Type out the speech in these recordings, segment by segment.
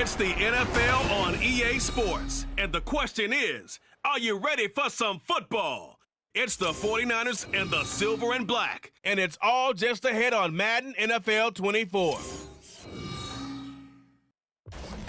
It's the NFL on EA Sports. And the question is, are you ready for some football? It's the 49ers and the silver and black. And it's all just ahead on Madden NFL 24.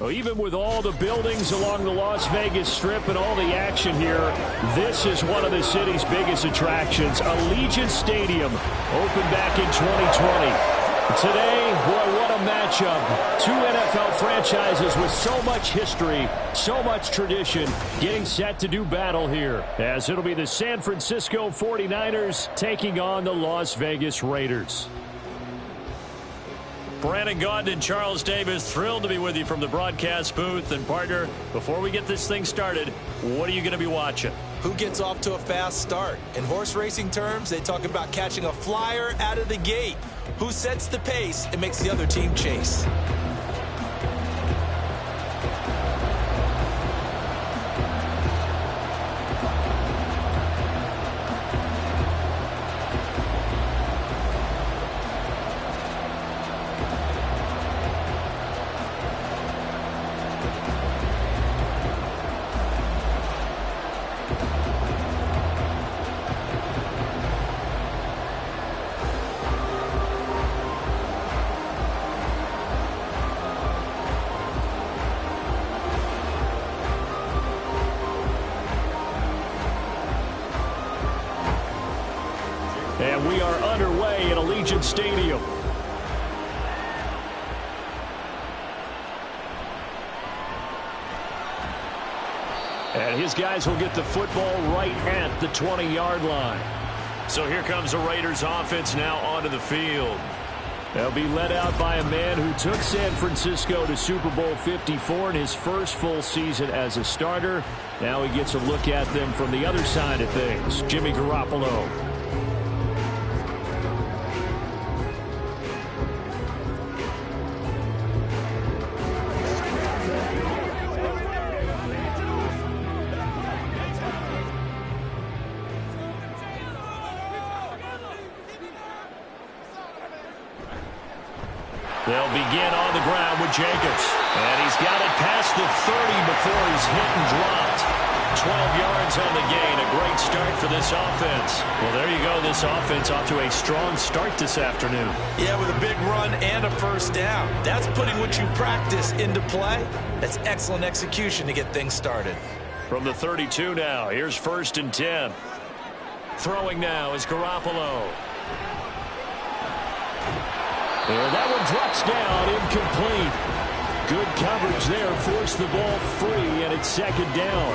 Well, even with all the buildings along the Las Vegas Strip and all the action here, this is one of the city's biggest attractions. Allegiant Stadium opened back in 2020. Today, boy, what a matchup. Two NFL franchises with so much history, so much tradition, getting set to do battle here, as it'll be the San Francisco 49ers taking on the Las Vegas Raiders. Brandon Gaudin and Charles Davis, thrilled to be with you from the broadcast booth. And partner, before we get this thing started, what are you going to be watching? Who gets off to a fast start? In horse racing terms, they talk about catching a flyer out of the gate. Who sets the pace and makes the other team chase? And we are underway at Allegiant Stadium. And his guys will get the football right at the 20-yard line. So here comes the Raiders offense now onto the field. They'll be led out by a man who took San Francisco to Super Bowl 54 in his first full season as a starter. Now he gets a look at them from the other side of things. Jimmy Garoppolo. They'll begin on the ground with Jacobs. And he's got it past the 30 before he's hit and dropped. 12 yards on the gain. A great start for this offense. Well, there you go. This offense off to a strong start this afternoon. Yeah, with a big run and a first down. That's putting what you practice into play. That's excellent execution to get things started. From the 32 now, here's 1st and 10. Throwing now is Garoppolo. And that one drops down, incomplete. Good coverage there, forced the ball free, and it's 2nd down.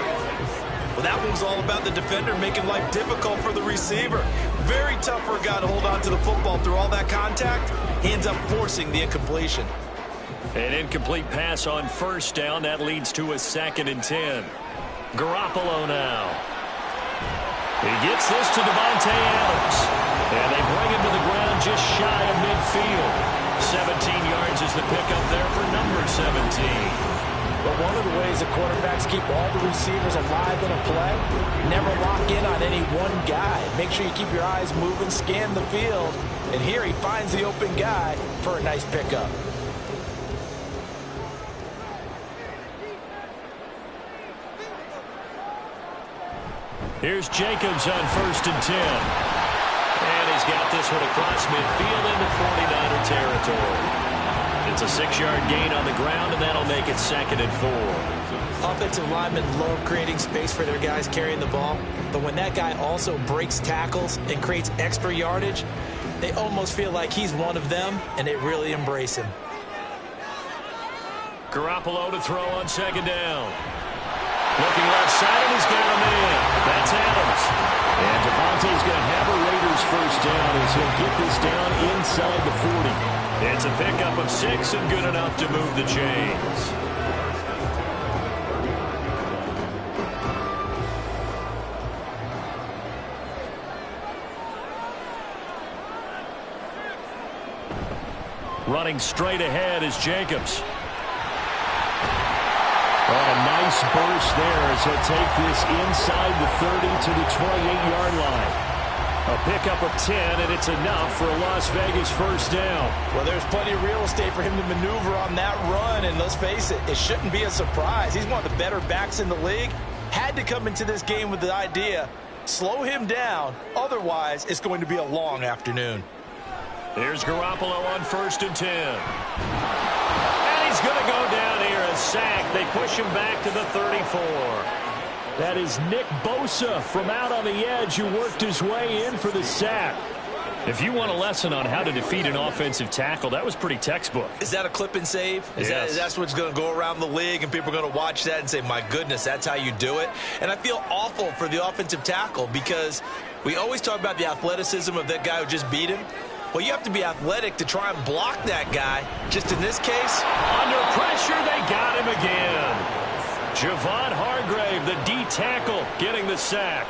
Well, that one's all about the defender making life difficult for the receiver. Very tough for a guy to hold on to the football through all that contact. He ends up forcing the incompletion. An incomplete pass on 1st down. That leads to a 2nd and 10. Garoppolo now. He gets this to Devontae Adams. And they bring him to the ground just shy of midfield. 17 yards is the pickup there for number 17. But one of the ways the quarterbacks keep all the receivers alive in a play, never lock in on any one guy. Make sure you keep your eyes moving, scan the field. And here he finds the open guy for a nice pickup. Here's Jacobs on 1st and 10. And he's got this one across midfield into 49er territory. It's a 6-yard gain on the ground, and that'll make it 2nd and 4. Offensive linemen love creating space for their guys carrying the ball, but when that guy also breaks tackles and creates extra yardage, they almost feel like he's one of them, and they really embrace him. Garoppolo to throw on 2nd down. Looking left side, and he's got him in. That's Adams. And Devontae's going to have a Raiders first down as he'll get this down inside the 40. It's a pickup of 6 and good enough to move the chains. Running straight ahead is Jacobs. And a nice burst there as he'll take this inside the 30 to the 28-yard line. A pickup of 10, and it's enough for a Las Vegas first down. Well, there's plenty of real estate for him to maneuver on that run, and let's face it, it shouldn't be a surprise. He's one of the better backs in the league. Had to come into this game with the idea, slow him down, otherwise it's going to be a long afternoon. Here's Garoppolo on 1st and 10. And he's going to go down here, a sack. They push him back to the 34. That is Nick Bosa from out on the edge who worked his way in for the sack. If you want a lesson on how to defeat an offensive tackle, that was pretty textbook. Is that a clip and save? Yes. That's what's going to go around the league, and people are going to watch that and say, my goodness, that's how you do it? And I feel awful for the offensive tackle because we always talk about the athleticism of that guy who just beat him. Well, you have to be athletic to try and block that guy. Just in this case, under pressure, they got him again. Javon Hargrave, the D tackle, getting the sack.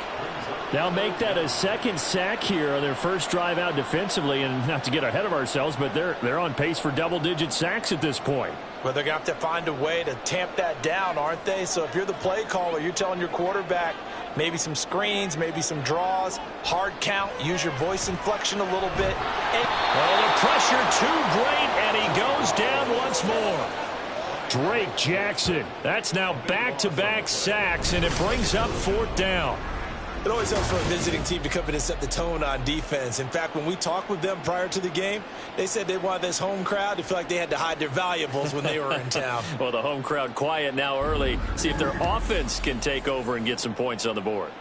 They'll make that a second sack here on their first drive out defensively, and not to get ahead of ourselves, but they're on pace for double-digit sacks at this point. Well, they're going to have to find a way to tamp that down, aren't they? So if you're the play caller, you're telling your quarterback maybe some screens, maybe some draws, hard count, use your voice inflection a little bit. Well, the pressure too great, and he goes down once more. Drake Jackson, that's now back-to-back sacks, and it brings up 4th down. It always helps for a visiting team to come in and set the tone on defense. In fact, when we talked with them prior to the game, they said they wanted this home crowd to feel like they had to hide their valuables when they were in town. Well, the home crowd quiet now early. See if their offense can take over and get some points on the board.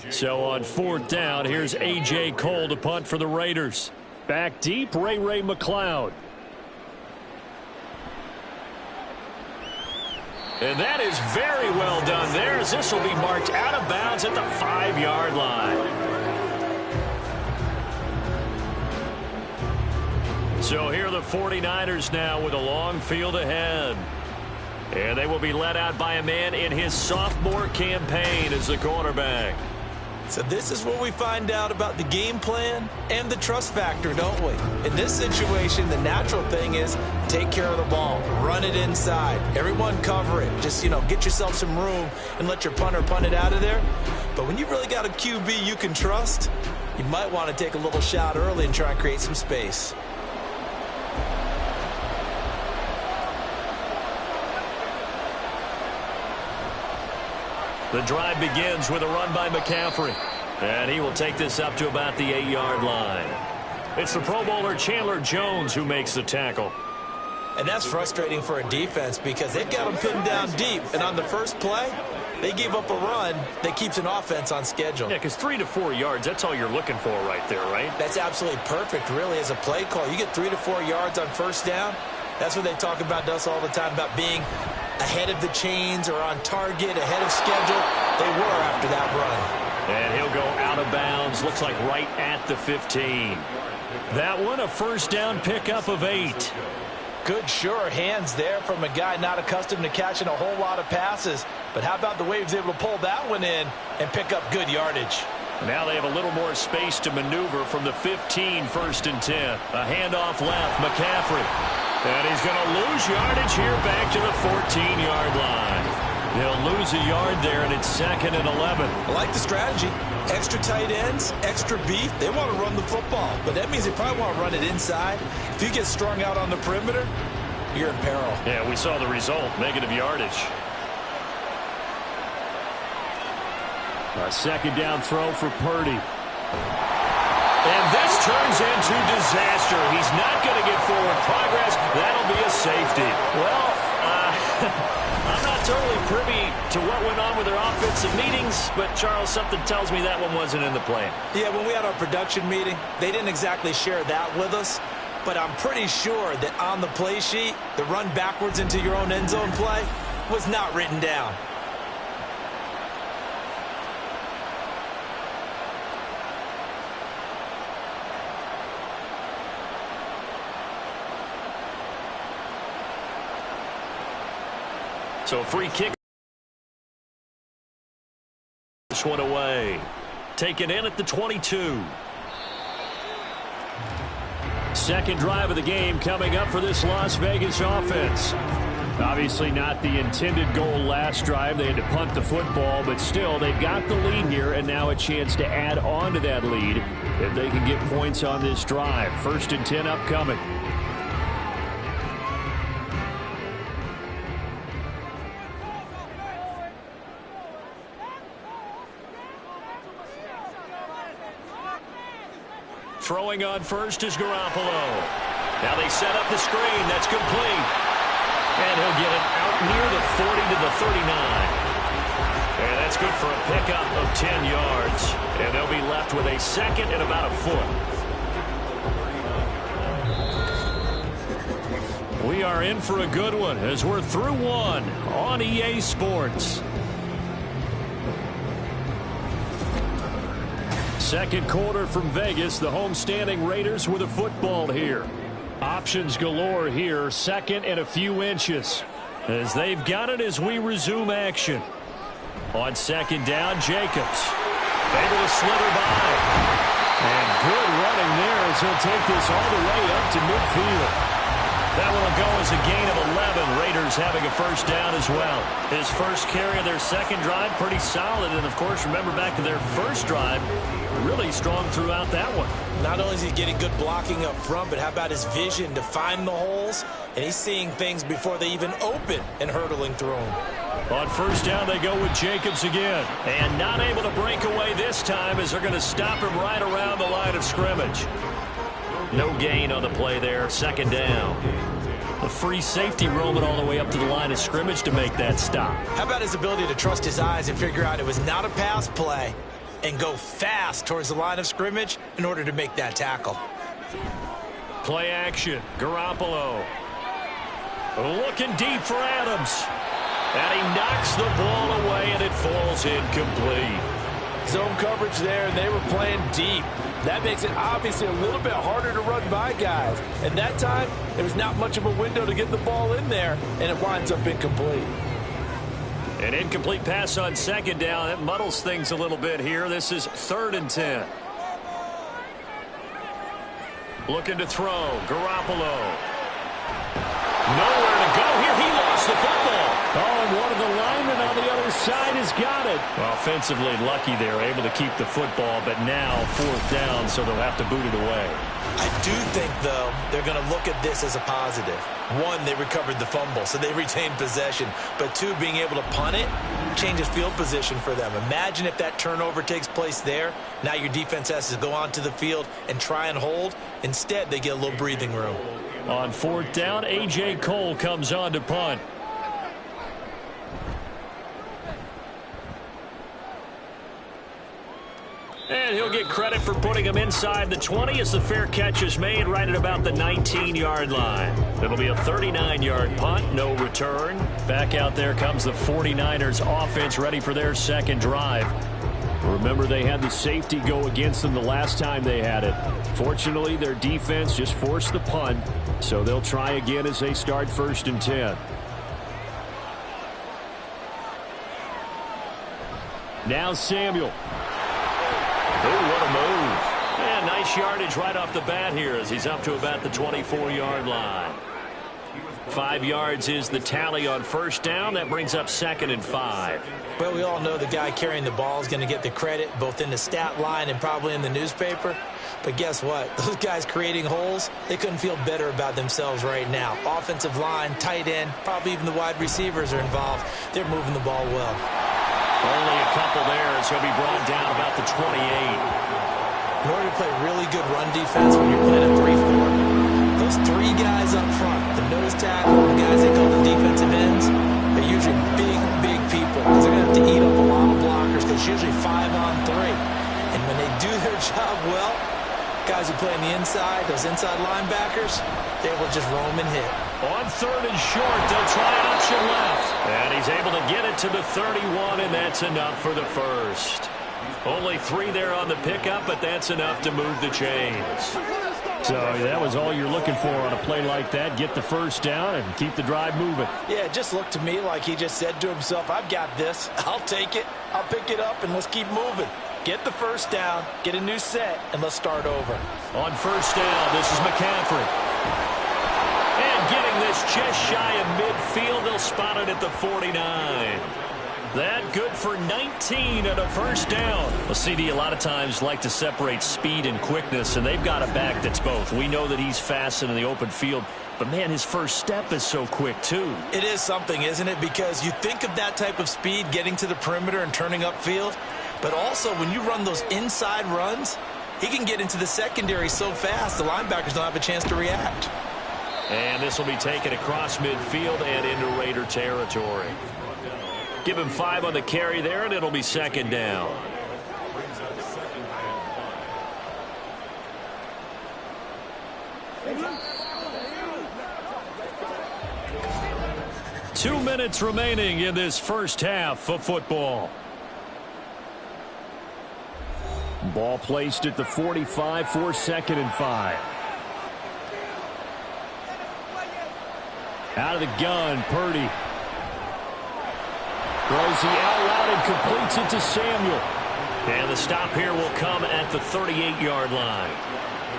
So on 4th down, here's A.J. Cole to punt for the Raiders. Back deep, Ray McLeod. And that is very well done there, as this will be marked out of bounds at the 5-yard line. So here are the 49ers now with a long field ahead. And they will be led out by a man in his sophomore campaign as the quarterback. So this is what we find out about the game plan and the trust factor, don't we? In this situation, the natural thing is take care of the ball, run it inside, everyone cover it. Just, get yourself some room and let your punter punt it out of there. But when you really got a QB you can trust, you might want to take a little shot early and try and create some space. The drive begins with a run by McCaffrey. And he will take this up to about the 8-yard line. It's the Pro Bowler Chandler Jones who makes the tackle. And that's frustrating for a defense because they've got them pinned down deep. And on the first play, they gave up a run that keeps an offense on schedule. Yeah, because 3 to 4 yards, that's all you're looking for right there, right? That's absolutely perfect, really, as a play call. You get 3 to 4 yards on first down. That's what they talk about to us all the time, about being ahead of the chains or on target, ahead of schedule. They were after that run. And he'll go out of bounds, looks like right at the 15. That one, a first down pickup of 8. Good, sure hands there from a guy not accustomed to catching a whole lot of passes. But how about the way he was able to pull that one in and pick up good yardage? Now they have a little more space to maneuver from the 15, 1st and 10. A handoff left, McCaffrey. And he's going to lose yardage here back to the 14-yard line. They'll lose a yard there, and it's 2nd and 11. I like the strategy. Extra tight ends, extra beef. They want to run the football, but that means they probably want to run it inside. If you get strung out on the perimeter, you're in peril. Yeah, we saw the result, negative yardage. A second down throw for Purdy. And this turns into disaster. He's not going to get forward progress. That'll be a safety. Well, I'm not totally privy to what went on with their offensive meetings, but, Charles, something tells me that one wasn't in the plan. Yeah, when we had our production meeting, they didn't exactly share that with us, but I'm pretty sure that on the play sheet, the run backwards into your own end zone play was not written down. So free kick. This one away. Taken in at the 22. Second drive of the game coming up for this Las Vegas offense. Obviously not the intended goal last drive. They had to punt the football, but still, they've got the lead here, and now a chance to add on to that lead if they can get points on this drive. 1st and 10 upcoming. Throwing on first is Garoppolo. Now they set up the screen. That's complete. And he'll get it out near the 40 to the 39. And that's good for a pickup of 10 yards. And they'll be left with a 2nd and about a foot. We are in for a good one as we're through one on EA Sports. Second quarter from Vegas. The homestanding Raiders with a football here. Options galore here. 2nd and a few inches. As they've got it as we resume action. On 2nd down, Jacobs. Able to slither by. And good running there as he'll take this all the way up to midfield. That one will go as a gain of 11. Raiders having a 1st down as well. His first carry of their 2nd drive, pretty solid. And, of course, remember back to their 1st drive, really strong throughout that one. Not only is he getting good blocking up front, but how about his vision to find the holes? And he's seeing things before they even open and hurtling through them. On 1st down, they go with Jacobs again. And not able to break away this time as they're going to stop him right around the line of scrimmage. No gain on the play there. 2nd down. A free safety roaming all the way up to the line of scrimmage to make that stop. How about his ability to trust his eyes and figure out it was not a pass play and go fast towards the line of scrimmage in order to make that tackle. Play action. Garoppolo. Looking deep for Adams. And he knocks the ball away, and it falls incomplete. Zone coverage there, and they were playing deep. That makes it obviously a little bit harder to run by guys. And that time, there was not much of a window to get the ball in there, and it winds up incomplete. An incomplete pass on 2nd down. It muddles things a little bit here. This is 3rd and 10. Looking to throw. Garoppolo. Nowhere to go here. He lost the football. Oh, and one of the linemen on the other side has got it. Offensively lucky they're able to keep the football, but now 4th down, so they'll have to boot it away. I do think, though, they're going to look at this as a positive. 1, they recovered the fumble, so they retained possession. But 2, being able to punt it changes field position for them. Imagine if that turnover takes place there. Now your defense has to go onto the field and try and hold. Instead, they get a little breathing room. On 4th down, A.J. Cole comes on to punt. And he'll get credit for putting him inside the 20 as the fair catch is made right at about the 19-yard line. It'll be a 39-yard punt, no return. Back out there comes the 49ers offense ready for their 2nd drive. Remember, they had the safety go against them the last time they had it. Fortunately, their defense just forced the punt, so they'll try again as they start 1st and 10. Now Samuel. Oh, what a move. And nice yardage right off the bat here as he's up to about the 24-yard line. 5 yards is the tally on 1st down. That brings up 2nd and 5. Well, we all know the guy carrying the ball is going to get the credit both in the stat line and probably in the newspaper. But guess what? Those guys creating holes, they couldn't feel better about themselves right now. Offensive line, tight end, probably even the wide receivers are involved. They're moving the ball well. Only a couple there as he'll be brought down about the 28. In order to play really good run defense when you're playing a 3-4, those 3 guys up front, the nose tackle, the guys they call the defensive ends, they're usually big people. Because they're going to have to eat up a lot of blockers because it's usually 5-on-3. And when they do their job well, guys who play on the inside, those inside linebackers, they will just roam and hit. On 3rd and short, they'll try option left. And he's able to get it to the 31, and that's enough for the 1st. Only 3 there on the pickup, but that's enough to move the chains. So that was all you're looking for on a play like that. Get the 1st down and keep the drive moving. Yeah, it just looked to me like he just said to himself, I've got this. I'll take it. I'll pick it up, and let's keep moving. Get the 1st down, get a new set, and let's start over. On 1st down, this is McCaffrey. And getting this just shy of midfield, they'll spotted at the 49. That good for 19 and a first down. Well, CD, a lot of times like to separate speed and quickness, and they've got a back that's both. We know that he's fast in the open field, but, man, his first step is so quick, too. It is something, isn't it? Because you think of that type of speed getting to the perimeter and turning upfield, but also when you run those inside runs, he can get into the secondary so fast the linebackers don't have a chance to react. And this will be taken across midfield and into Raider territory. Give him 5 on the carry there, and it'll be second down. Two minutes remaining in this first half of football. Ball placed at the 45 for 2nd and 5. Out of the gun, Purdy. Throws the out route and completes it to Samuel. And the stop here will come at the 38-yard line.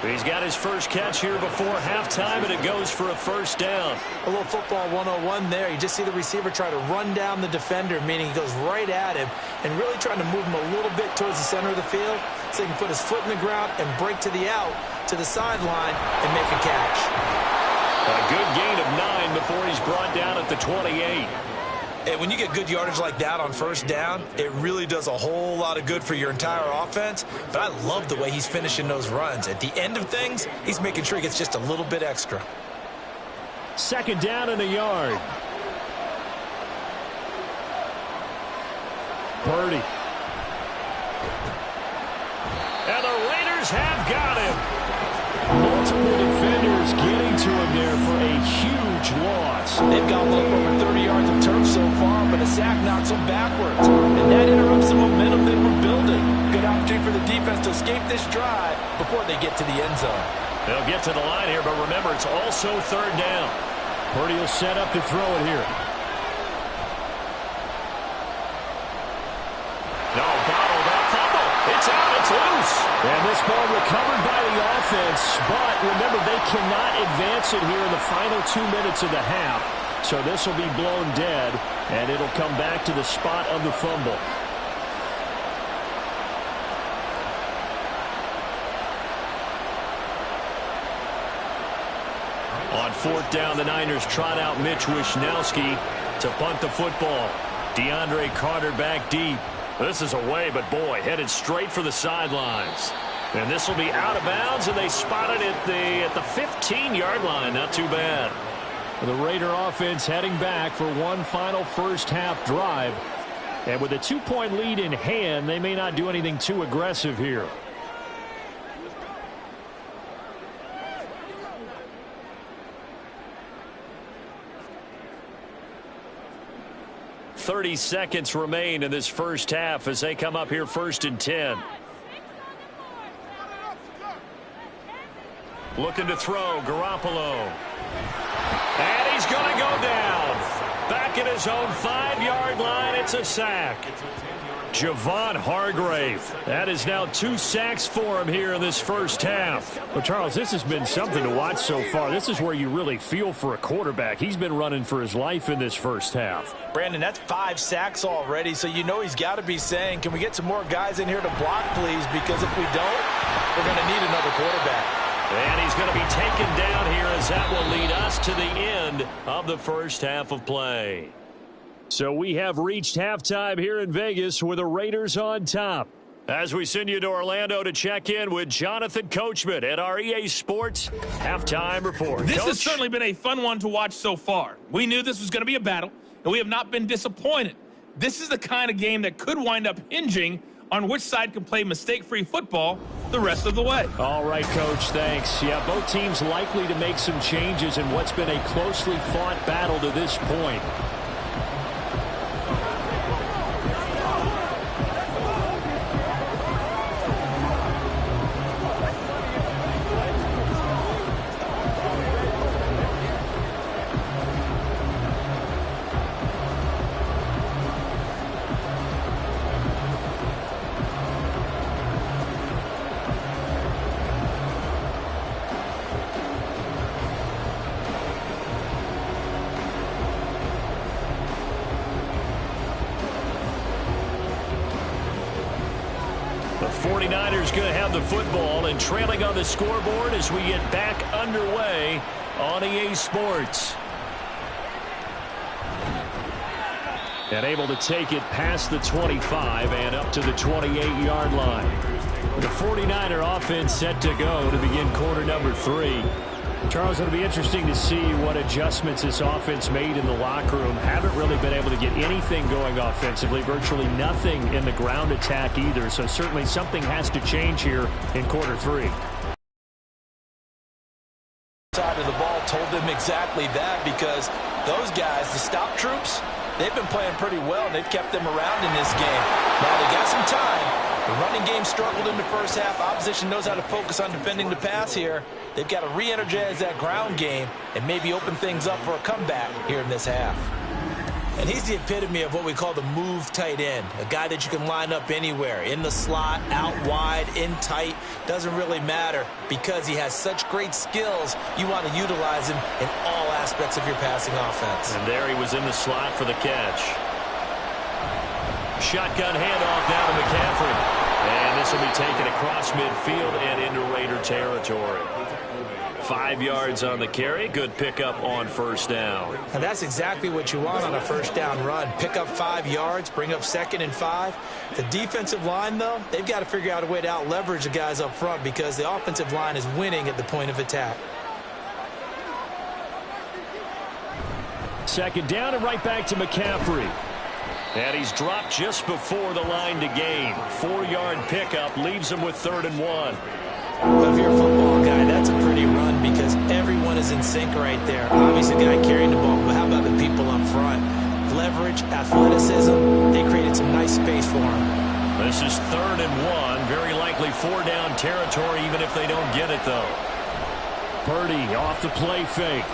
He's got his first catch here before halftime, and it goes for a first down. A little football 101 there. You just see the receiver try to run down the defender, meaning he goes right at him and really trying to move him a little bit towards the center of the field so he can put his foot in the ground and break to the out, to the sideline, and make a catch. A good gain of 9 before he's brought down at the 28. And when you get good yardage like that on first down, it really does a whole lot of good for your entire offense. But I love the way he's finishing those runs. At the end of things, he's making sure he gets just a little bit extra. Second down and a yard. Purdy. And the Raiders have got him. Multiple defenders getting to him there for a huge loss. They've got well over 30 yards of turf so far, but a sack knocks them backwards. And that interrupts the momentum they were building. Good opportunity for the defense to escape this drive before they get to the end zone. They'll get to the line here, but remember, it's also third down. Purdy will set up to throw it here. No, bottled up fumble. It's out, it's loose. And this ball recovered by the offense, but remember, they cannot advance it here in the final 2 minutes of the half. So this will be blown dead, and it'll come back to the spot of the fumble. On fourth down, the Niners trot out Mitch Wishnowski to punt the football. DeAndre Carter back deep. This is away, but boy, headed straight for the sidelines. And this will be out of bounds, and they spot it at the 15-yard line. Not too bad. The Raider offense heading back for one final first-half drive. And with a 2-point lead in hand, they may not do anything too aggressive here. .30 seconds remain in this first half as they come up here 1st and 10. Looking to throw, Garoppolo. And he's going to go down. Back at his own 5-yard line, it's a sack. Javon Hargrave. That is now 2 sacks for him here in this first half. Well, Charles, this has been something to watch so far. This is where you really feel for a quarterback. He's been running for his life in this first half. Brandon, that's 5 sacks already, so you know he's got to be saying, can we get some more guys in here to block, please? Because if we don't, we're going to need another quarterback. And he's going to be taken down here as that will lead us to the end of the first half of play. So we have reached halftime here in Vegas with the Raiders on top. As we send you to Orlando to check in with Jonathan Coachman at our EA Sports Halftime Report. This Coach? has certainly been a fun one to watch so far. We knew this was going to be a battle, and we have not been disappointed. This is the kind of game that could wind up hinging on which side can play mistake-free football the rest of the way. All right, Coach, thanks. Yeah, both teams likely to make some changes in what's been a closely fought battle to this point. 49ers going to have the football and trailing on the scoreboard as we get back underway on EA Sports. And able to take it past the 25 and up to the 28-yard line. The 49er offense set to go to begin quarter number 3. Charles, it'll be interesting to see what adjustments this offense made in the locker room. Haven't really been able to get anything going offensively, virtually nothing in the ground attack either. So certainly something has to change here in quarter 3. Side of the ball told them exactly that, because those guys, the stop troops, they've been playing pretty well, and they've kept them around in this game. Now they got some time. The running game struggled in the first half. Opposition knows how to focus on defending the pass here. They've got to re-energize that ground game and maybe open things up for a comeback here in this half. And he's the epitome of what we call the move tight end, a guy that you can line up anywhere, in the slot, out wide, in tight, doesn't really matter, because he has such great skills. You want to utilize him in all aspects of your passing offense. And there he was in the slot for the catch. Shotgun handoff now to McCaffrey. And this will be taken across midfield and into Raider territory. 5 yards on the carry. Good pickup on first down. And that's exactly what you want on a first down run. Pick up 5 yards, bring up 2nd and 5. The defensive line, though, they've got to figure out a way to out-leverage the guys up front, because the offensive line is winning at the point of attack. 2nd down and right back to McCaffrey. And he's dropped just before the line to gain. 4-yard pickup leaves him with 3rd and 1. Well, if you're a football guy, that's a pretty run, because everyone is in sync right there. Obviously, the guy carrying the ball, but how about the people up front? Leverage, athleticism, they created some nice space for him. This is 3rd and 1. Very likely 4-down territory, even if they don't get it, though. Purdy off the play fake.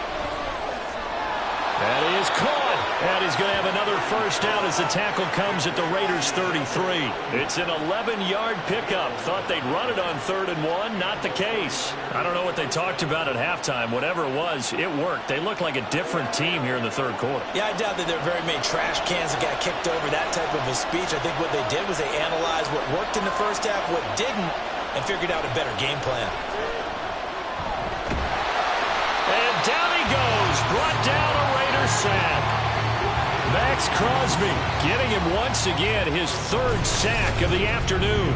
That is caught. And he's going to have another first down as the tackle comes at the Raiders' 33. It's an 11-yard pickup. Thought they'd run it on 3rd and 1. Not the case. I don't know what they talked about at halftime. Whatever it was, it worked. They look like a different team here in the 3rd quarter. Yeah, I doubt that there are very many trash cans that got kicked over, that type of a speech. I think what they did was they analyzed what worked in the first half, what didn't, and figured out a better game plan. And down he goes. Brought down a Raiders sack. Max Crosby getting him once again his 3rd sack of the afternoon.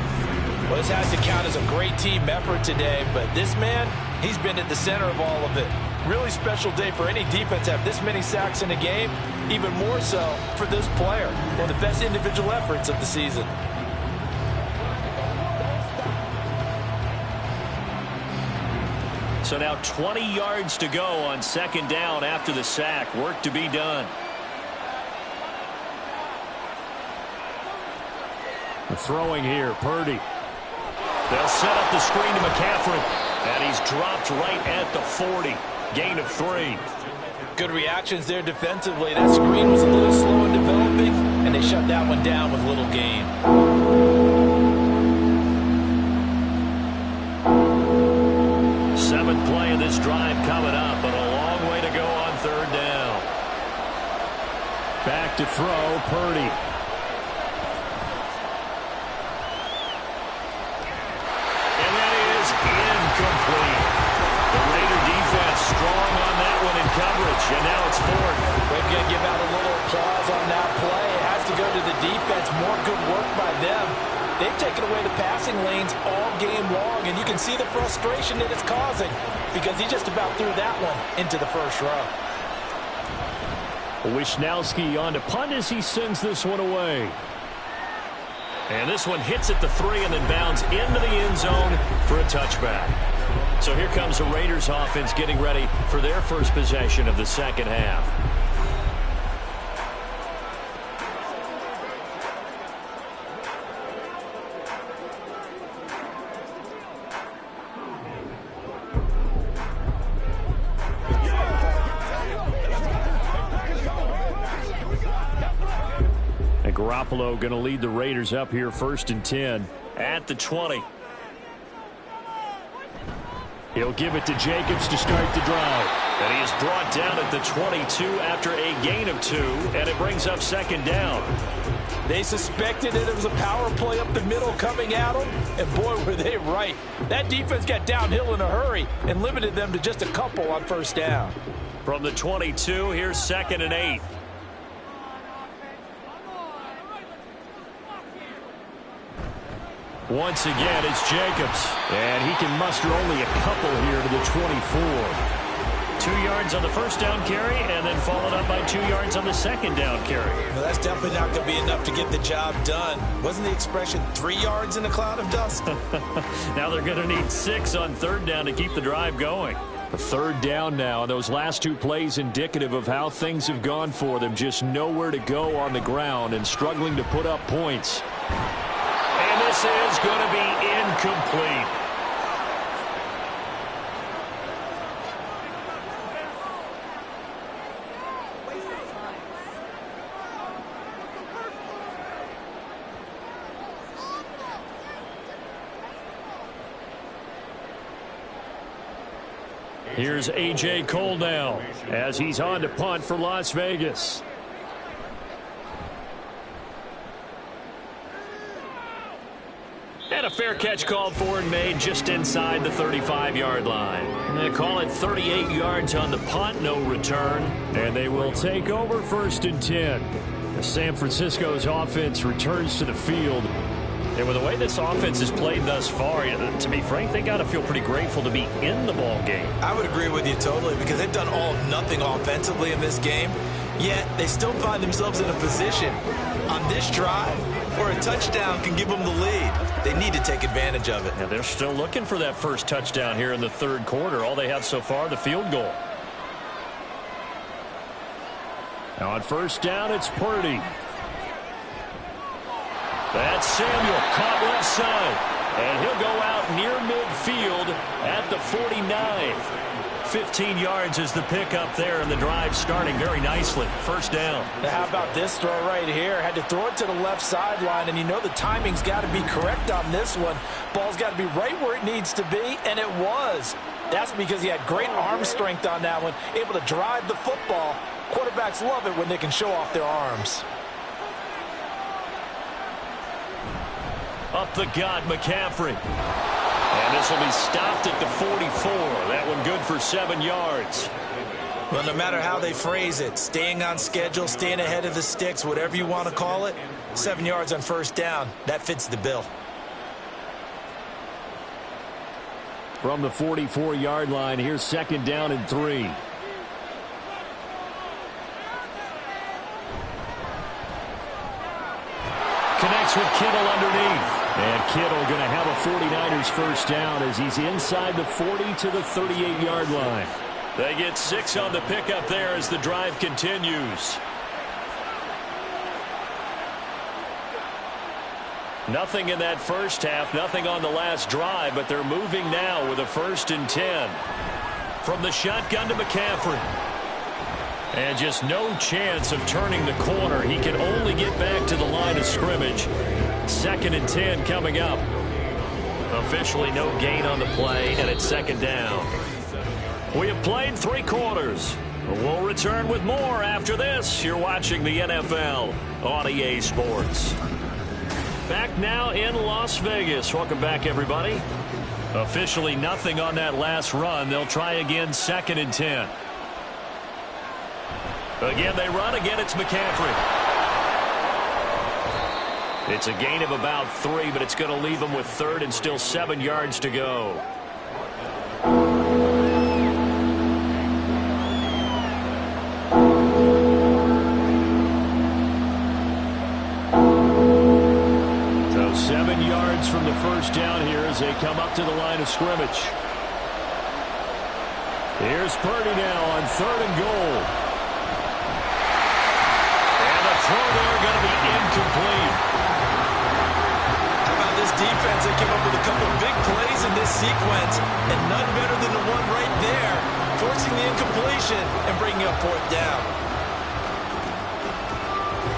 Well, this has to count as a great team effort today, but this man, he's been at the center of all of it. Really special day for any defense to have this many sacks in a game, even more so for this player. One of the best individual efforts of the season. So now 20 yards to go on 2nd down after the sack. Work to be done. Throwing here, Purdy. They'll set up the screen to McCaffrey. And he's dropped right at the 40. Gain of 3. Good reactions there defensively. That screen was a little slow in developing, and they shut that one down with little gain. Seventh play of this drive coming up, but a long way to go on 3rd down. Back to throw, Purdy. Incomplete. The Raider defense strong on that one in coverage, and now it's 4th. We've got to give out a little applause on that play. It has to go to the defense. More good work by them. They've taken away the passing lanes all game long, and you can see the frustration that it's causing, because he just about threw that one into the first row. Wishnowski on to punt as he sends this one away. And this one hits at the 3 and then bounds into the end zone for a touchback. So here comes the Raiders offense getting ready for their first possession of the 2nd half. And Garoppolo going to lead the Raiders up here 1st and 10 at the 20. He'll He'll give it to Jacobs to start the drive. And he is brought down at the 22 after a gain of 2, and it brings up second down. They suspected that it was a power play up the middle coming at them, and boy, were they right. That defense got downhill in a hurry and limited them to just a couple on first down. From the 22, here's 2nd and 8. Once again, it's Jacobs, and he can muster only a couple here to the 24. 2 yards on the first down carry, and then followed up by 2 yards on the second down carry. Well, that's definitely not going to be enough to get the job done. Wasn't the expression 3 yards in a cloud of dust? Now they're going to need 6 on third down to keep the drive going. A third down now, and those last 2 plays indicative of how things have gone for them. Just nowhere to go on the ground and struggling to put up points. And this is going to be incomplete. Here's A.J. Cole now as he's on to punt for Las Vegas. And a fair catch called for and made just inside the 35-yard line. They call it 38 yards on the punt, no return. And they will take over 1st and 10. San Francisco's offense returns to the field. And with the way this offense has played thus far, to be frank, they got to feel pretty grateful to be in the ball game. I would agree with you totally, because they've done all of nothing offensively in this game, yet they still find themselves in a position on this drive where a touchdown can give them the lead. They need to take advantage of it. Yeah, they're still looking for that first touchdown here in the third quarter. All they have so far, the field goal. Now on first down, it's Purdy. That's Samuel, caught left side. And he'll go out near midfield at the 49. 15 yards is the pickup there, and the drive starting very nicely. First down. Now how about this throw right here? Had to throw it to the left sideline, and you know the timing's got to be correct on this one. Ball's got to be right where it needs to be, and it was. That's because he had great arm strength on that one, able to drive the football. Quarterbacks love it when they can show off their arms. Up the gut, McCaffrey. And this will be stopped at the 44. That one good for 7 yards. Well, no matter how they phrase it, staying on schedule, staying ahead of the sticks, whatever you want to call it, 7 yards on first down, that fits the bill. From the 44-yard line, here's 2nd down and 3. Connects with Kittle underneath. And Kittle going to have a 49ers first down as he's inside the 40 to the 38-yard line. They get 6 on the pickup there as the drive continues. Nothing in that first half, nothing on the last drive, but they're moving now with a 1st and 10. From the shotgun to McCaffrey. And just no chance of turning the corner. He can only get back to the line of scrimmage. 2nd and 10 coming up. Officially no gain on the play, and it's 2nd down. We have played 3 quarters. We'll return with more after this. You're watching the NFL on EA Sports. Back now in Las Vegas. Welcome back, everybody. Officially nothing on that last run. They'll try again, 2nd and 10. Again, they run. Again, it's McCaffrey. It's a gain of about 3, but it's going to leave them with 3rd and still 7 yards to go. So 7 yards from the first down here as they come up to the line of scrimmage. Here's Purdy now on 3rd and goal. Throw there going to be incomplete. How about this defense? They came up with a couple of big plays in this sequence, and none better than the one right there, forcing the incompletion and bringing up 4th down.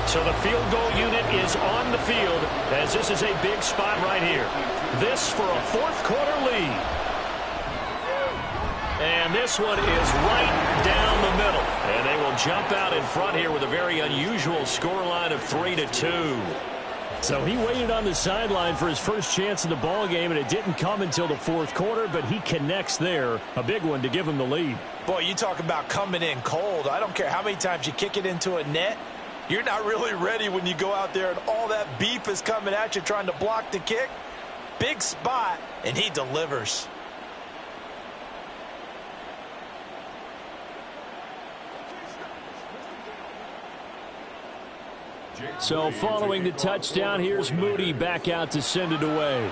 So the field goal unit is on the field as this is a big spot right here. This for a 4th quarter lead. And this one is right down the middle. And they will jump out in front here with a very unusual scoreline of 3-2. So he waited on the sideline for his first chance in the ball game, and it didn't come until the fourth quarter, but he connects there. A big one to give him the lead. Boy, you talk about coming in cold. I don't care how many times you kick it into a net. You're not really ready when you go out there and all that beef is coming at you trying to block the kick. Big spot, and he delivers. So following the touchdown, here's Moody back out to send it away.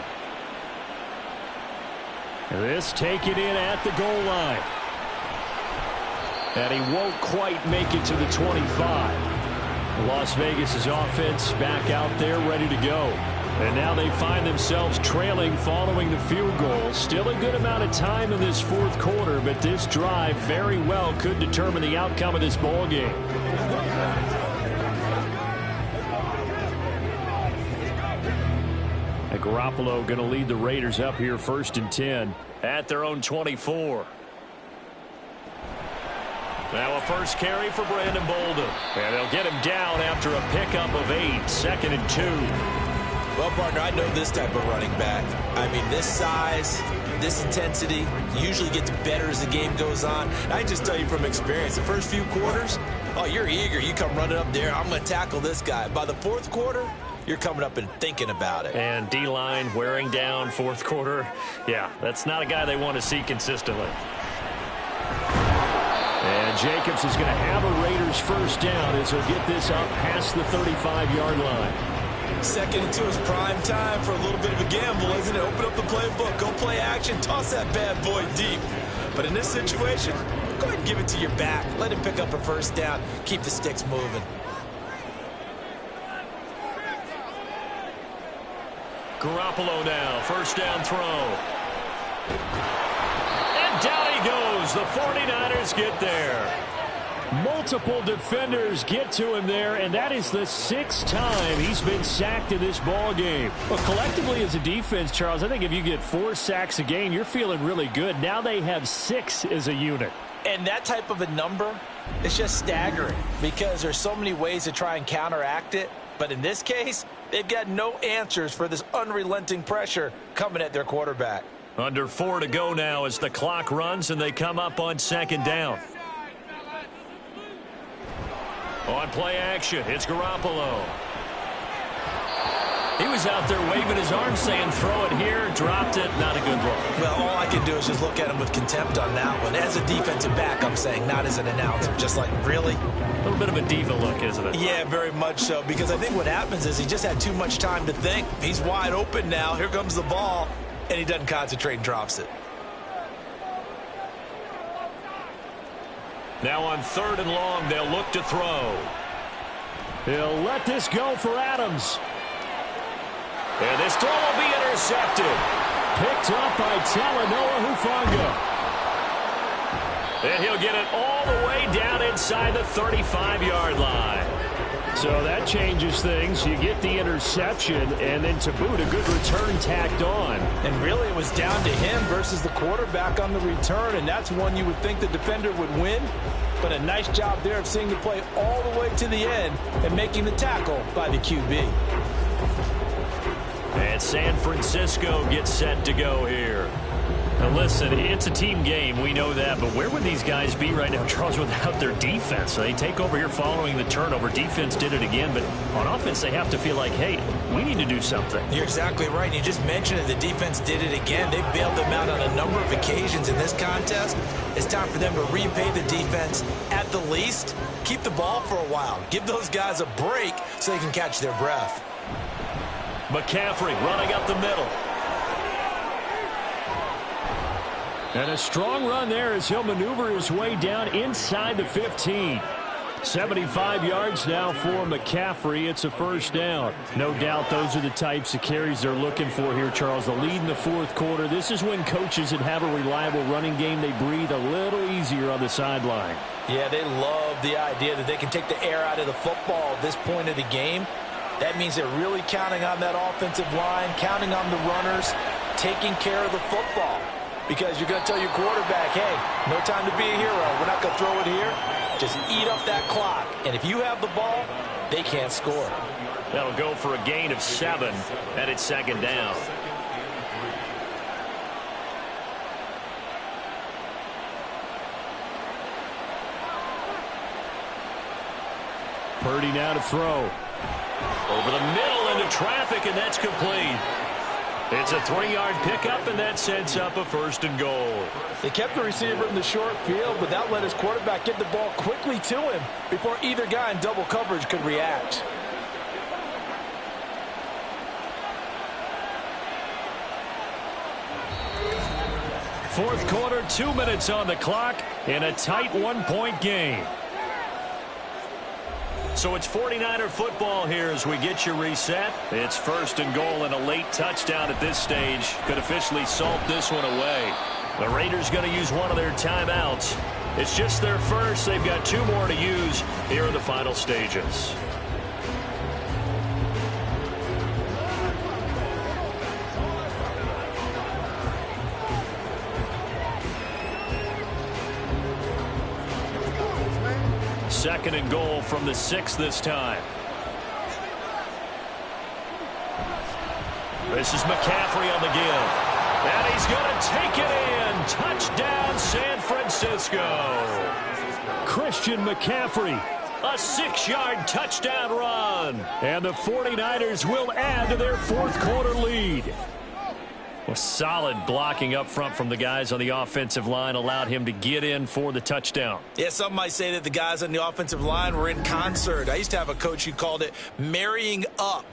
This taken in at the goal line. And he won't quite make it to the 25. Las Vegas' offense back out there ready to go. And now they find themselves trailing following the field goal. Still a good amount of time in this fourth quarter, but this drive very well could determine the outcome of this ball game. Garoppolo going to lead the Raiders up here 1st and 10 at their own 24. Now a first carry for Brandon Bolden. And they'll get him down after a pickup of 8, 2nd and 2. Well, partner, I know this type of running back. I mean, this size, this intensity usually gets better as the game goes on. And I just tell you from experience, the first few quarters, oh, you're eager. You come running up there. I'm going to tackle this guy. By the fourth quarter, you're coming up and thinking about it. And D-line wearing down fourth quarter. Yeah, that's not a guy they want to see consistently. And Jacobs is going to have a Raiders first down as he'll get this up past the 35-yard line. 2nd and 2 is prime time for a little bit of a gamble, isn't it? Open up the playbook, go play action, toss that bad boy deep. But in this situation, go ahead and give it to your back. Let him pick up a first down. Keep the sticks moving. Garoppolo now, first down throw. And down he goes. The 49ers get there. Multiple defenders get to him there, and that is the 6th time he's been sacked in this ball game. Well, collectively as a defense, Charles, I think if you get 4 sacks a game, you're feeling really good. Now they have 6 as a unit. And that type of a number, it's just staggering because there's so many ways to try and counteract it. But in this case, they've got no answers for this unrelenting pressure coming at their quarterback. Under 4 to go now as the clock runs and they come up on 2nd down. On play action, it's Garoppolo. He was out there waving his arm saying throw it here, dropped it, not a good look. Well, all I can do is just look at him with contempt on that one. As a defensive back, I'm saying, not as an announcer. Just like, really? A little bit of a diva look, isn't it? Yeah, very much so, because I think what happens is he just had too much time to think. He's wide open now. Here comes the ball, and he doesn't concentrate and drops it. Now on 3rd and long, they'll look to throw. He'll let this go for Adams. And this throw will be intercepted. Picked up by Talanoa Hufanga. And he'll get it all the way down inside the 35-yard line. So that changes things. You get the interception, and then to boot, a good return tacked on. And really, it was down to him versus the quarterback on the return, and that's one you would think the defender would win. But a nice job there of seeing the play all the way to the end and making the tackle by the QB. And San Francisco gets set to go here. Now listen, it's a team game, we know that, but where would these guys be right now, Charles, without their defense? They take over here following the turnover. Defense did it again, but on offense they have to feel like, hey, we need to do something. You're exactly right, and you just mentioned it. The defense did it again. They bailed them out on a number of occasions in this contest. It's time for them to repay the defense at the least. Keep the ball for a while. Give those guys a break so they can catch their breath. McCaffrey running up the middle. And a strong run there as he'll maneuver his way down inside the 15. 75 yards now for McCaffrey. It's a first down. No doubt those are the types of carries they're looking for here, Charles. The lead in the fourth quarter. This is when coaches that have a reliable running game, they breathe a little easier on the sideline. Yeah, they love the idea that they can take the air out of the football at this point of the game. That means they're really counting on that offensive line, counting on the runners, taking care of the football. because you're going to tell your quarterback, hey, no time to be a hero. We're not going to throw it here. Just eat up that clock. And if you have the ball, they can't score. That'll go for a gain of 7, and it's second down. Purdy now to throw. Over the middle into traffic, and that's complete. It's a 3-yard pickup, and that sets up a 1st and goal. They kept the receiver in the short field, but that let his quarterback get the ball quickly to him before either guy in double coverage could react. Fourth quarter, 2 minutes on the clock in a tight 1-point game. So it's 49er football here as we get you reset. It's 1st and goal and a late touchdown at this stage. Could officially salt this one away. The Raiders going to use one of their timeouts. It's just their first. They've got 2 more to use here in the final stages. Second and goal from the 6 this time. This is McCaffrey on the give. And he's going to take it in. Touchdown, San Francisco. Christian McCaffrey, a 6-yard touchdown run. And the 49ers will add to their fourth quarter lead. A solid blocking up front from the guys on the offensive line allowed him to get in for the touchdown. Yeah, some might say that the guys on the offensive line were in concert. I used to have a coach who called it marrying up,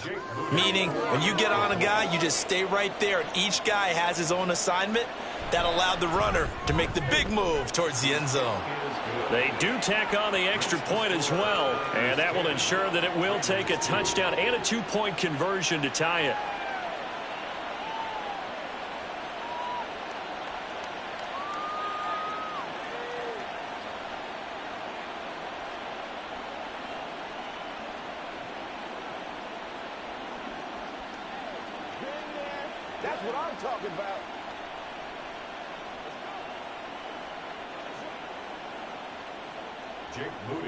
meaning when you get on a guy, you just stay right there, and each guy has his own assignment. That allowed the runner to make the big move towards the end zone. They do tack on the extra point as well, and that will ensure that it will take a touchdown and a 2-point conversion to tie it. That's what I'm talking about.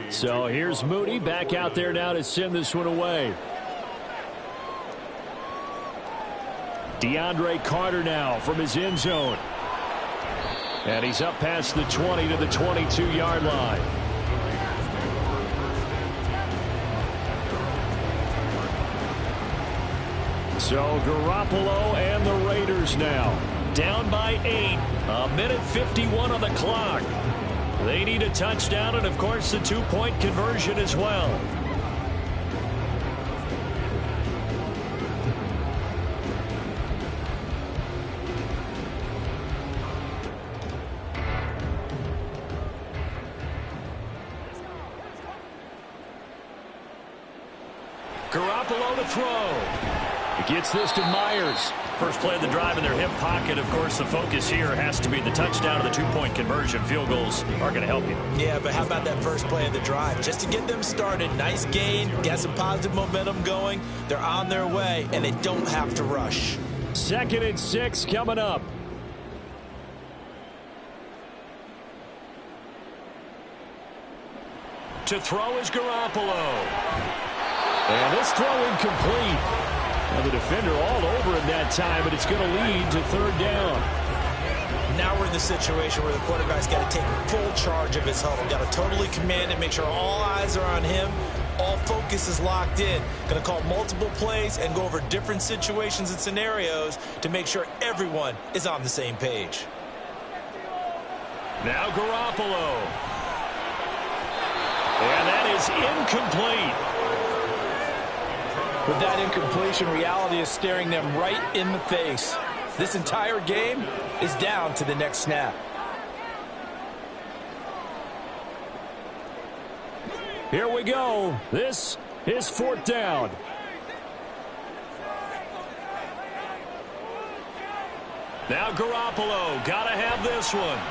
So here's Moody back out there now to send this one away. DeAndre Carter now from his end zone. And he's up past the 20 to the 22-yard line. So Garoppolo and the Raiders now down by 8. 1:51 on the clock. They need a touchdown and, of course, the 2-point conversion as well. Garoppolo to throw. Gets this to Myers. First play of the drive in their hip pocket. Of course, the focus here has to be the touchdown or the 2-point conversion. Field goals are going to help you. Yeah, but how about that first play of the drive? Just to get them started. Nice gain. Got some positive momentum going. They're on their way, and they don't have to rush. 2nd and 6 coming up. To throw is Garoppolo. And this throw incomplete. Now the defender all over him that time, but it's going to lead to 3rd down. Now we're in the situation where the quarterback's got to take full charge of his huddle. Got to totally command it, make sure all eyes are on him. All focus is locked in. Going to call multiple plays and go over different situations and scenarios to make sure everyone is on the same page. Now Garoppolo. And that is incomplete. With that incompletion, reality is staring them right in the face. This entire game is down to the next snap. Here we go. This is 4th down. Now Garoppolo, gotta have this one.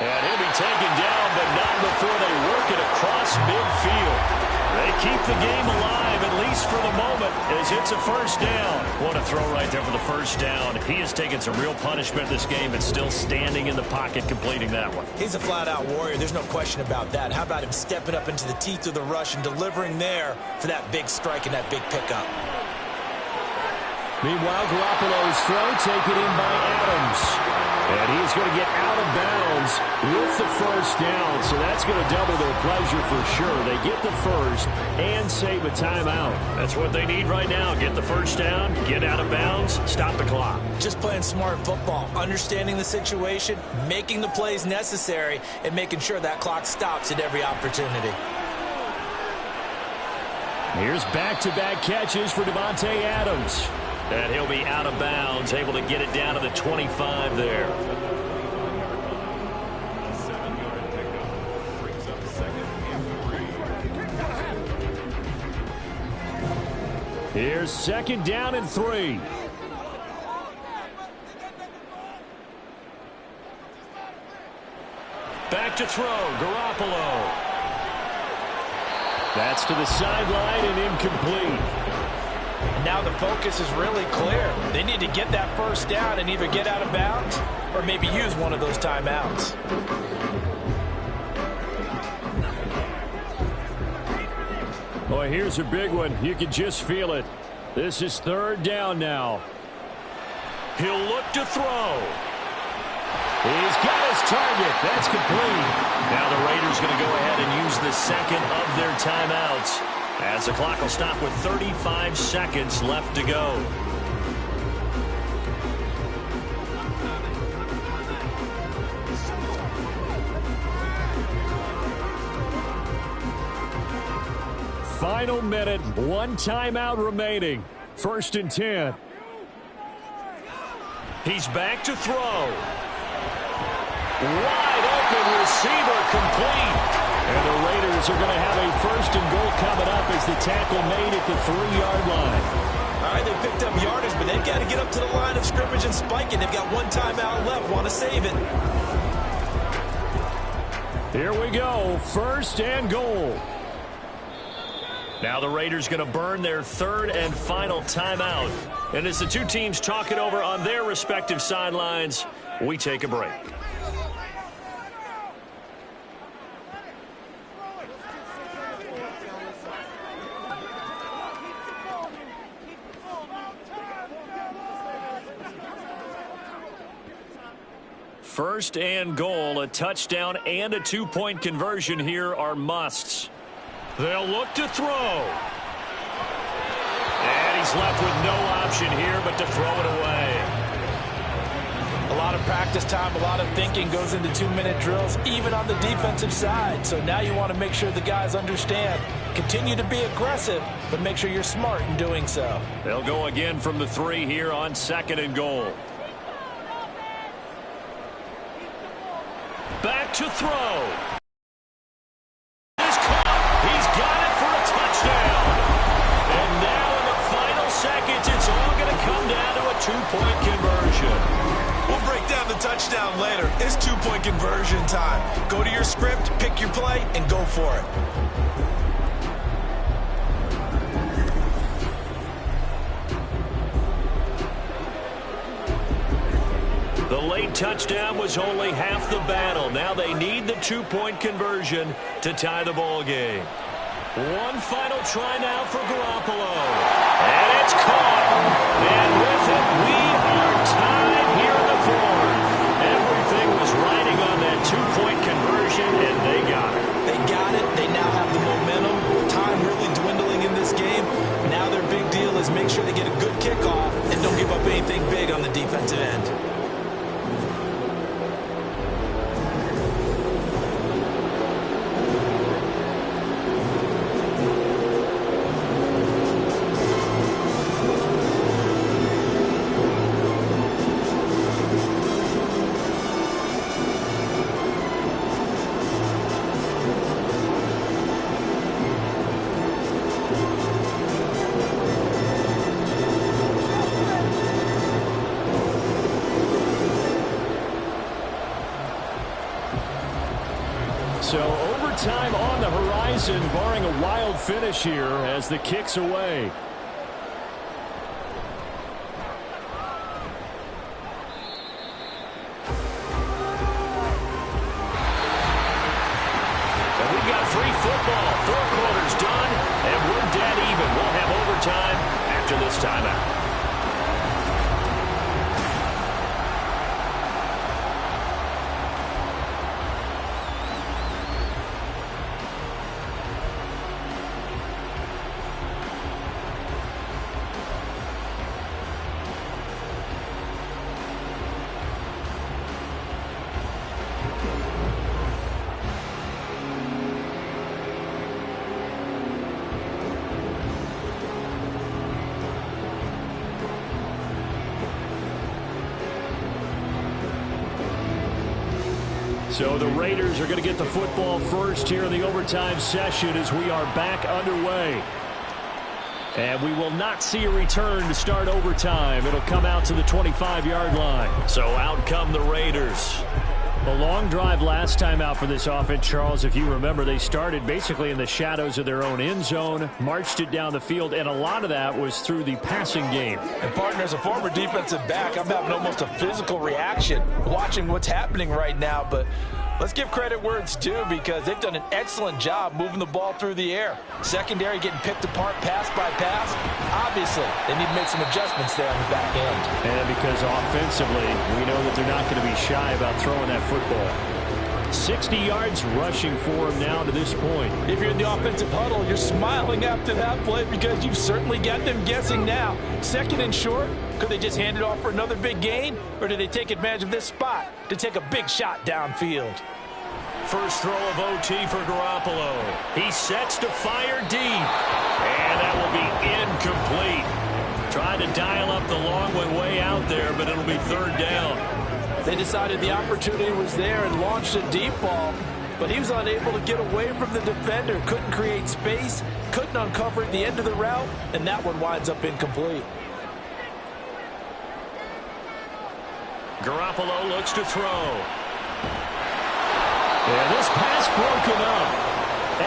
And he'll be taken down, but not before they work it across midfield. They keep the game alive, at least release for the moment as it's a first down. What a throw right there for the first down. He has taken some real punishment this game and still standing in the pocket completing that one. He's a flat-out warrior. There's no question about that. How about him stepping up into the teeth of the rush and delivering there for that big strike and that big pickup? Meanwhile, Garoppolo's throw taken in by Adams. And he's going to get out of bounds with the first down. So that's going to double their pleasure for sure. They get the first and save a timeout. That's what they need right now. Get the first down, get out of bounds, stop the clock. Just playing smart football, understanding the situation, making the plays necessary, and making sure that clock stops at every opportunity. Here's back-to-back catches for Davante Adams. And he'll be out of bounds, able to get it down to the 25 there. Here's second down and 3. Back to throw, Garoppolo. That's to the sideline and incomplete. Now the focus is really clear. They need to get that first down and either get out of bounds or maybe use one of those timeouts. Boy, here's a big one. You can just feel it. This is third down now. He'll look to throw. He's got his target. That's complete. Now the Raiders going to go ahead and use the second of their timeouts, as the clock will stop with 35 seconds left to go. Final minute, one timeout remaining. First and 10. He's back to throw. Wide open receiver complete. And the Raiders are going to have a first and goal coming up as the tackle made at the 3-yard line. All right, they picked up yardage, but they've got to get up to the line of scrimmage and spike it. They've got one timeout left. Want to save it. Here we go. First and goal. Now the Raiders going to burn their third and final timeout. And as the two teams talk it over on their respective sidelines, we take a break. First and goal, a touchdown and a two-point conversion here are musts. They'll look to throw. And he's left with no option here but to throw it away. A lot of practice time, a lot of thinking goes into 2-minute drills, even on the defensive side. So now you want to make sure the guys understand. Continue to be aggressive, but make sure you're smart in doing so. They'll go again from the 3 here on second and goal. Back to throw. He's caught. He's got it for a touchdown. And now in the final seconds, it's all going to come down to a two-point conversion. We'll break down the touchdown later. It's two-point conversion time. Go to your script, pick your play, and go for it. The late touchdown was only half the battle. Now they need the two-point conversion to tie the ball game. One final try now for Garoppolo. And it's caught. And with it, we are tied here in the fourth. Everything was riding on that two-point conversion, and they got it. They got it. They now have the momentum. Time really dwindling in this game. Now their big deal is make sure they get a good kickoff and don't give up anything big on the defensive end. ties and barring a wild finish here as the kick's away. Free football, 4 quarters done, and we're dead even. We'll have overtime after this timeout. So the Raiders are going to get the football first here in the overtime session as we are back underway. And we will not see a return to start overtime. It'll come out to the 25-yard line. So out come the Raiders. A long drive last time out for this offense, Charles. If you remember, they started basically in the shadows of their own end zone, marched it down the field, and a lot of that was through the passing game. And, partner, as a former defensive back, I'm having almost a physical reaction watching what's happening right now. But let's give credit where it's due because they've done an excellent job moving the ball through the air. Secondary getting picked apart pass by pass. Obviously, they need to make some adjustments there on the back end. And because offensively, we know that they're not going to be shy about throwing that football. 60 yards rushing for him now to this point. If you're in the offensive huddle, you're smiling after that play because you've certainly got them guessing now. Second and short, could they just hand it off for another big gain? Or do they take advantage of this spot to take a big shot downfield? First throw of OT for Garoppolo. He sets to fire deep. And that will be incomplete. Tried to dial up the long one way out there, but it'll be third down. They decided the opportunity was there and launched a deep ball, but he was unable to get away from the defender, couldn't create space, couldn't uncover the end of the route, and that one winds up incomplete. Garoppolo looks to throw. Yeah, this pass broken up.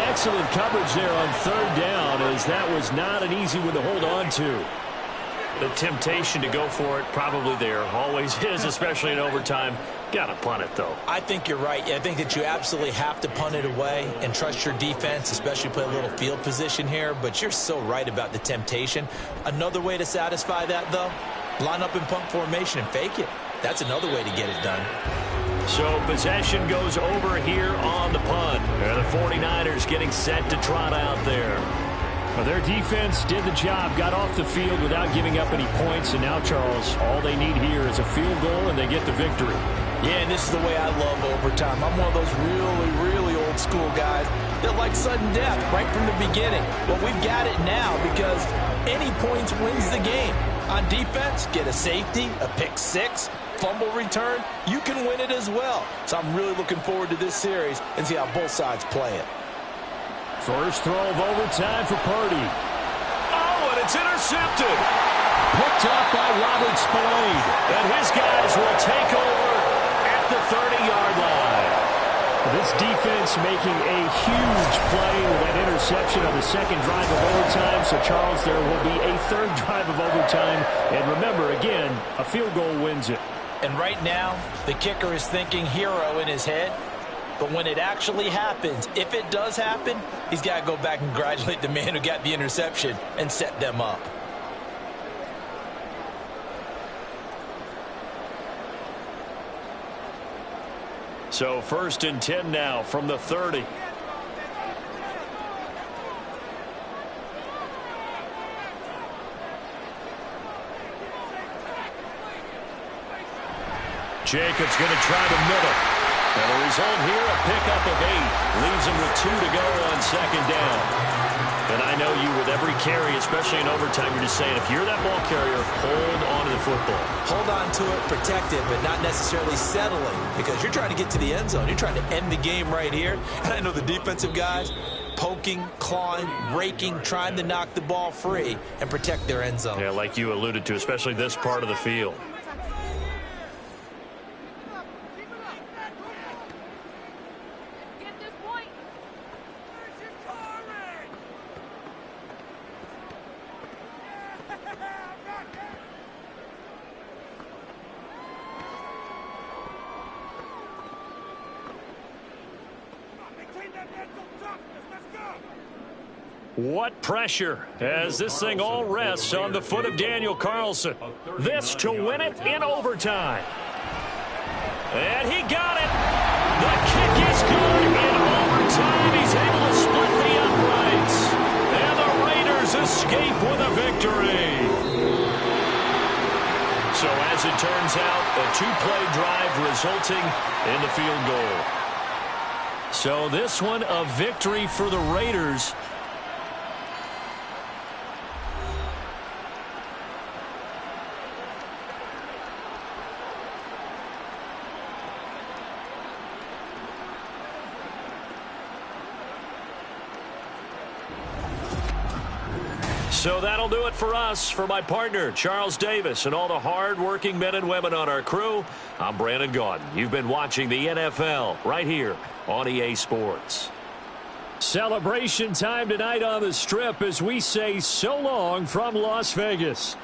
Excellent coverage there on third down as that was not an easy one to hold on to. The temptation to go for it probably there. Always is, especially in overtime. Got to punt it, though. I think you're right. I think that you absolutely have to punt it away and trust your defense, especially play a little field position here. But you're so right about the temptation. Another way to satisfy that, though, line up in punt formation and fake it. That's another way to get it done. So possession goes over here on the punt. And the 49ers getting set to trot out there. Well, their defense did the job, got off the field without giving up any points, and now, Charles, all they need here is a field goal, and they get the victory. Yeah, and this is the way I love overtime. I'm one of those really, really old school guys that like sudden death right from the beginning. Well, we've got it now because any points wins the game. On defense, get a safety, a pick six, fumble return, you can win it as well. So I'm really looking forward to this series and see how both sides play it. First throw of overtime for Purdy. Oh, and it's intercepted. Picked up by Robert Spillane. And his guys will take over at the 30-yard line. This defense making a huge play with that interception on the second drive of overtime. So, Charles, there will be a third drive of overtime. And remember, again, a field goal wins it. And right now, the kicker is thinking hero in his head. But when it actually happens, if it does happen, he's got to go back and congratulate the man who got the interception and set them up. So 1st and 10 now from the 30. Jacobs going to try the middle. And the result here, a pickup of 8. Leaves him with 2 to go on second down. And I know you with every carry, especially in overtime, you're just saying, if you're that ball carrier, hold on to the football. Hold on to it, protect it, but not necessarily settling because you're trying to get to the end zone. You're trying to end the game right here. And I know the defensive guys poking, clawing, raking, trying to knock the ball free and protect their end zone. Yeah, like you alluded to, especially this part of the field. What pressure as this thing all rests on the foot of Daniel Carlson. This to win it in overtime. And he got it. The kick is good in overtime. He's able to split the uprights. And the Raiders escape with a victory. So as it turns out, a two-play drive resulting in the field goal. So this one a victory for the Raiders. So that'll do it for us. For my partner, Charles Davis, and all the hard-working men and women on our crew, I'm Brandon Gaudin. You've been watching the NFL right here on EA Sports. Celebration time tonight on the Strip as we say so long from Las Vegas.